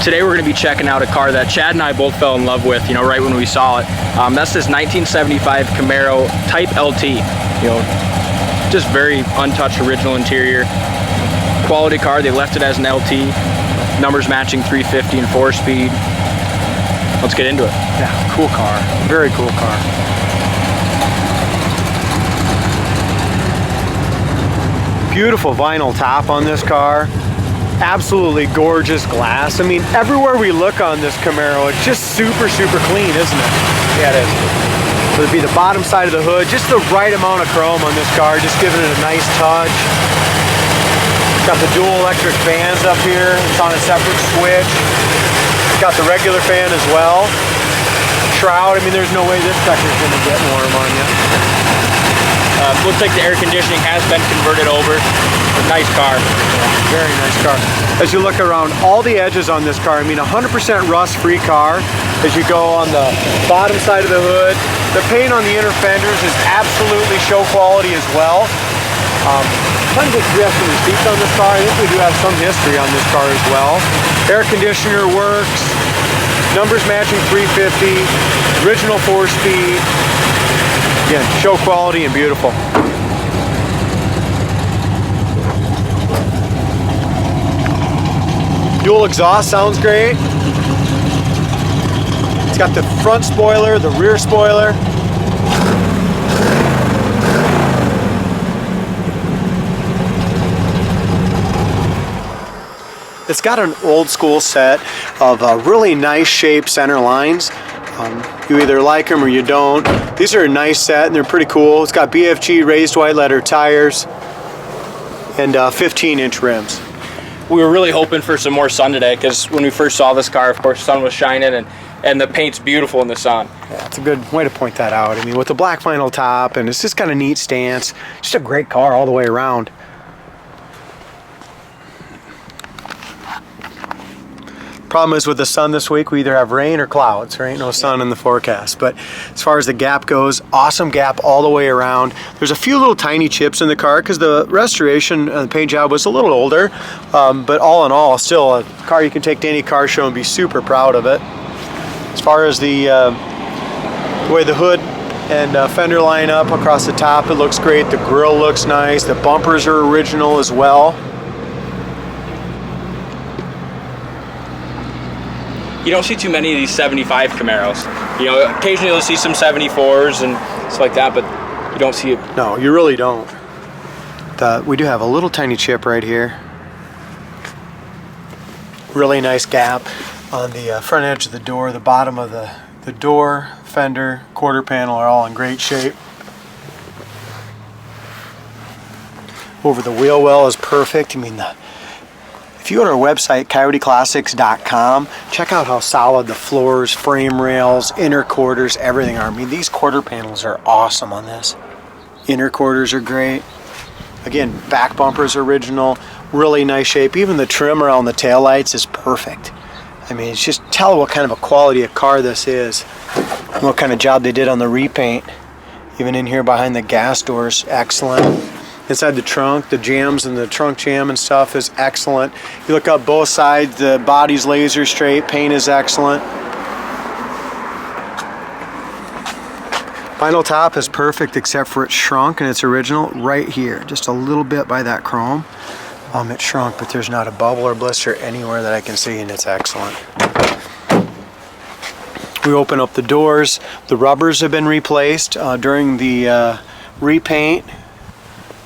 Today we're going to be checking out a car that Chad and I both fell in love with, you know, right when we saw it. That's this 1975 Camaro Type LT. You know, just very untouched original interior. Quality car. They left it as an LT. Numbers matching 350 and 4-speed. Let's get into it. Yeah, cool car. Very cool car. Beautiful vinyl top on this car. Absolutely gorgeous glass. I mean, everywhere we look on this Camaro, it's just super, super clean, isn't it? Yeah, it is. So it'd be the bottom side of the hood, just the right amount of chrome on this car, just giving it a nice touch. Got the dual electric fans up here. It's on a separate switch. Got the regular fan as well. Shroud, I mean, there's no way this sucker's gonna get warm on you. Looks like the air conditioning has been converted over. A nice car. Yeah, very nice car. As you look around all the edges on this car, I mean, 100% rust-free car. As you go on the bottom side of the hood, the paint on the inner fenders is absolutely show quality as well. Tons of drift in the seats on this car. I think we do have some history on this car as well. Air conditioner works. Numbers matching 350. Original 4-speed. Again, show quality and beautiful. Dual exhaust sounds great. It's got the front spoiler, the rear spoiler. It's got an old school set of really nice shaped center lines. You either like them or you don't. These are a nice set and they're pretty cool. It's got BFG raised white letter tires and 15-inch rims. We were really hoping for some more sun today because when we first saw this car, of course, the sun was shining and the paint's beautiful in the sun. Yeah, it's a good way to point that out. I mean, with the black vinyl top and it's just kind of neat stance. Just a great car all the way around. Problem is with the sun this week, we either have rain or clouds. There ain't no sun in the forecast. But as far as the gap goes, awesome gap all the way around. There's a few little tiny chips in the car because the restoration the paint job was a little older. But all in all, still a car you can take to any car show and be super proud of it. As far as the way the hood and fender line up across the top, it looks great. The grille looks nice. The bumpers are original as well. You don't see too many of these 75 Camaros. You know, occasionally you'll see some 74s and stuff like that, but you don't see it. No, you really don't. We do have a little tiny chip right here. Really nice gap on the front edge of the door. The bottom of the door, fender, quarter panel are all in great shape. Over the wheel well is perfect. I mean, if you go to our website, coyoteclassics.com, check out how solid the floors, frame rails, inner quarters, everything are. I mean, these quarter panels are awesome on this. Inner quarters are great. Again, back bumpers are original, really nice shape. Even the trim around the taillights is perfect. I mean, it's just tell what kind of a quality of car this is. And what kind of job they did on the repaint. Even in here behind the gas doors, excellent. Inside the trunk, the jams and the trunk jam and stuff is excellent. You look up both sides, the body's laser straight, paint is excellent. Vinyl top is perfect except for it's shrunk and it's original right here. Just a little bit by that chrome. It shrunk, but there's not a bubble or blister anywhere that I can see, and it's excellent. We open up the doors. The rubbers have been replaced during the repaint.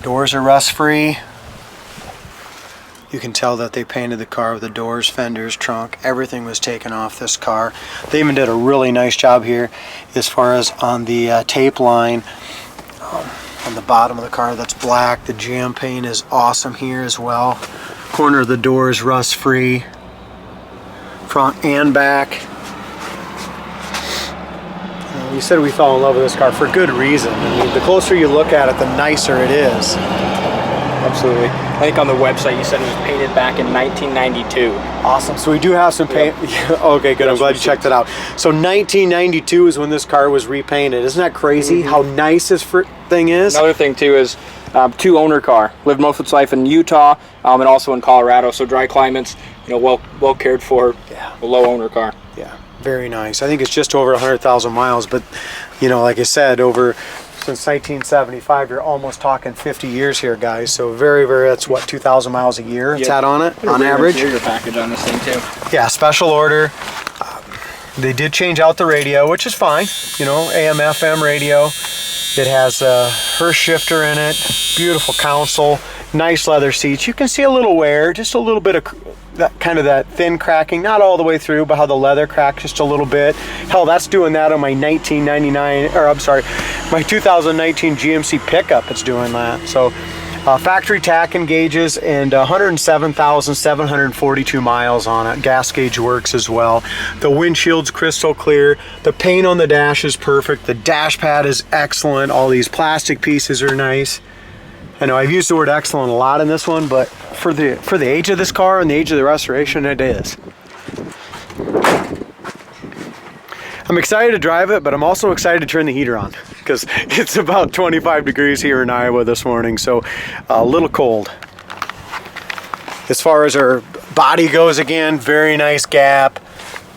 Doors are rust-free. You can tell that they painted the car with the doors, fenders, trunk. Everything was taken off this car. They even did a really nice job here as far as on the tape line. On the bottom of the car, that's black. The jam paint is awesome here as well. Corner of the door is rust-free. Front and back. You said we fell in love with this car for good reason. I mean, the closer you look at it, the nicer it is. Absolutely. I think on the website you said it was painted back in 1992. Awesome. So we do have some paint. Yep. Okay, good. I'm glad you checked that out. So 1992 is when this car was repainted. Isn't that crazy how nice this thing is? Another thing too is two-owner car. Lived most of its life in Utah and also in Colorado. So dry climates. well cared for, Yeah. a low owner car. Yeah, very nice. I think it's just over 100,000 miles, but like I said, since 1975, you're almost talking 50 years here, guys. So very, that's what, 2,000 miles a year it's had on it, on average. Interior package on this thing too. Yeah, special order. They did change out the radio, which is fine. AM, FM radio. It has a Hurst shifter in it, beautiful console, nice leather seats. You can see a little wear, just a little bit of that thin cracking, not all the way through, but how the leather cracks just a little bit. Hell, that's doing that on my my 2019 GMC pickup. It's doing that. So factory tach gauges and 107,742 miles on it. Gas gauge works as well. The windshield's crystal clear. The paint on the dash is perfect. The dash pad is excellent. All these plastic pieces are nice. I know I've used the word excellent a lot in this one, but for the age of this car and the age of the restoration, it is. I'm excited to drive it, but I'm also excited to turn the heater on because it's about 25 degrees here in Iowa this morning, so a little cold. As far as our body goes, again, very nice gap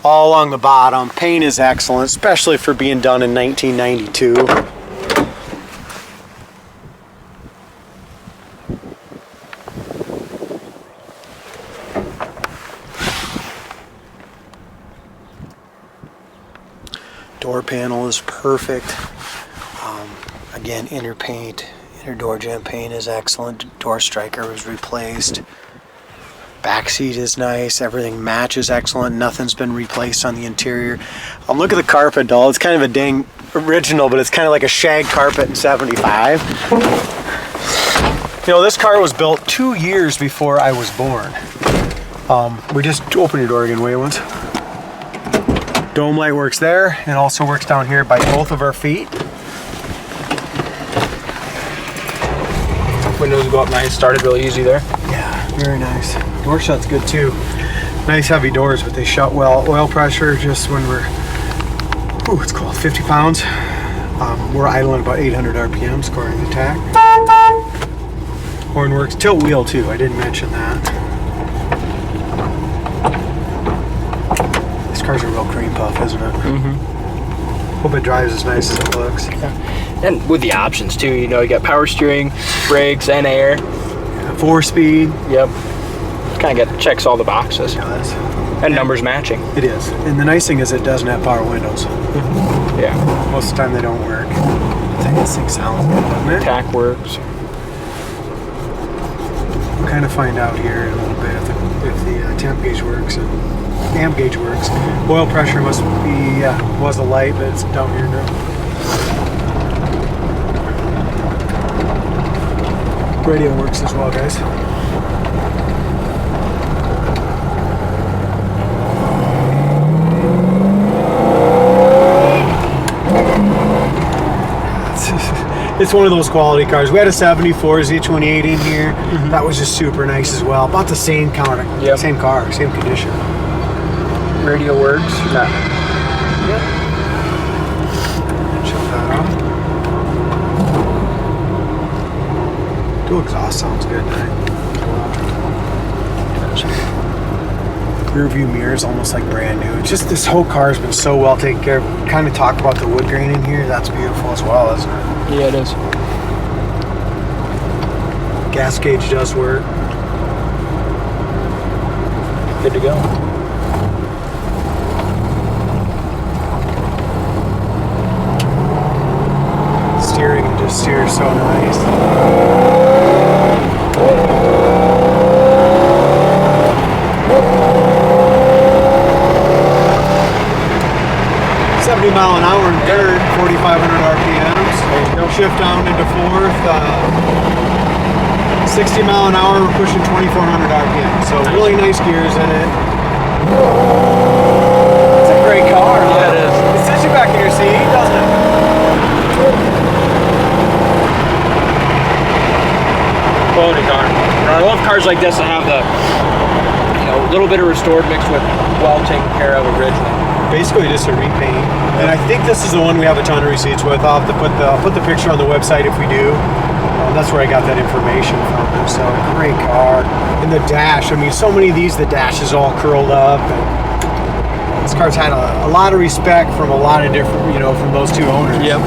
all along the bottom. Paint is excellent, especially for being done in 1992. Door panel is perfect. Again, inner door jamb paint is excellent. Door striker was replaced. Back seat is nice. Everything matches excellent. Nothing's been replaced on the interior. Look at the carpet, doll. It's kind of a dang original, but it's kind of like a shag carpet in '75. This car was built 2 years before I was born. We just open your door again, way once. Dome light works there. It also works down here by both of our feet. Windows go up nice. Started really easy there. Yeah, very nice. Door shut's good too. Nice heavy doors, but they shut well. Oil pressure just when we're, it's cold, 50 pounds. We're idling about 800 RPMs according to TAC. Horn works. Tilt wheel too. I didn't mention that. Car's a real cream puff, isn't it? Mm-hmm. Hope it drives as nice as it looks. Yeah. And with the options too, you got power steering, brakes, and air. Yeah, 4-speed. Yep. Kind of checks all the boxes. It does. And numbers matching. It is. And the nice thing is it doesn't have power windows. Mm-hmm. Yeah. Most of the time they don't work. I think this thing sounds good, doesn't it? TAC works. We'll kind of find out here in a little bit if the temp gauge works and amp gauge works. Oil pressure must be, was a light, but it's down here now. Radio works as well, guys. It's one of those quality cars. We had a 74 Z28 in here. Mm-hmm. That was just super nice as well. About the same car, same condition. Radio works. Yep. Shut that off. Dual exhaust sounds good, right? Rear view mirror is almost like brand new. It's just this whole car has been so well taken care of. We kind of talked about the wood grain in here. That's beautiful as well, isn't it? Yeah, it is. Gas gauge does work. Good to go. Steering just steers so nice. 70 mile an hour in third, 4,500 RPMs. Shift down into fourth. 60 mile an hour, we're pushing 2,400 RPM. So really nice gears in it. It's a great car. Yeah, it is. It sits you back in your seat, doesn't it? Quality car. I love cars like this that have the, a little bit of restored mixed with well taken care of originally. Basically just a repaint. And I think this is the one we have a ton of receipts with. I'll have to put the picture on the website if we do. that's where I got that information from. So great car. And the dash, I mean, so many of these, the dash is all curled up. And this car's had a lot of respect from a lot of different, you know, from those two owners. Yep.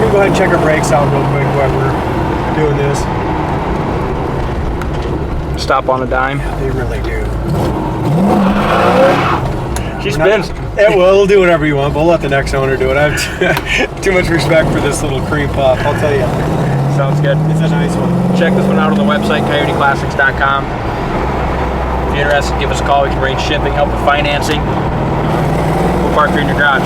We're gonna go ahead and check our brakes out real quick while we're doing this. Stop on a dime. They really do. She spins. Yeah, well, we'll do whatever you want, but we'll let the next owner do it. I have too much respect for this little cream puff, I'll tell you. Sounds good. It's a nice one. Check this one out on the website, coyoteclassics.com. If you're interested, give us a call. We can arrange shipping, help with financing. We'll park her in your garage.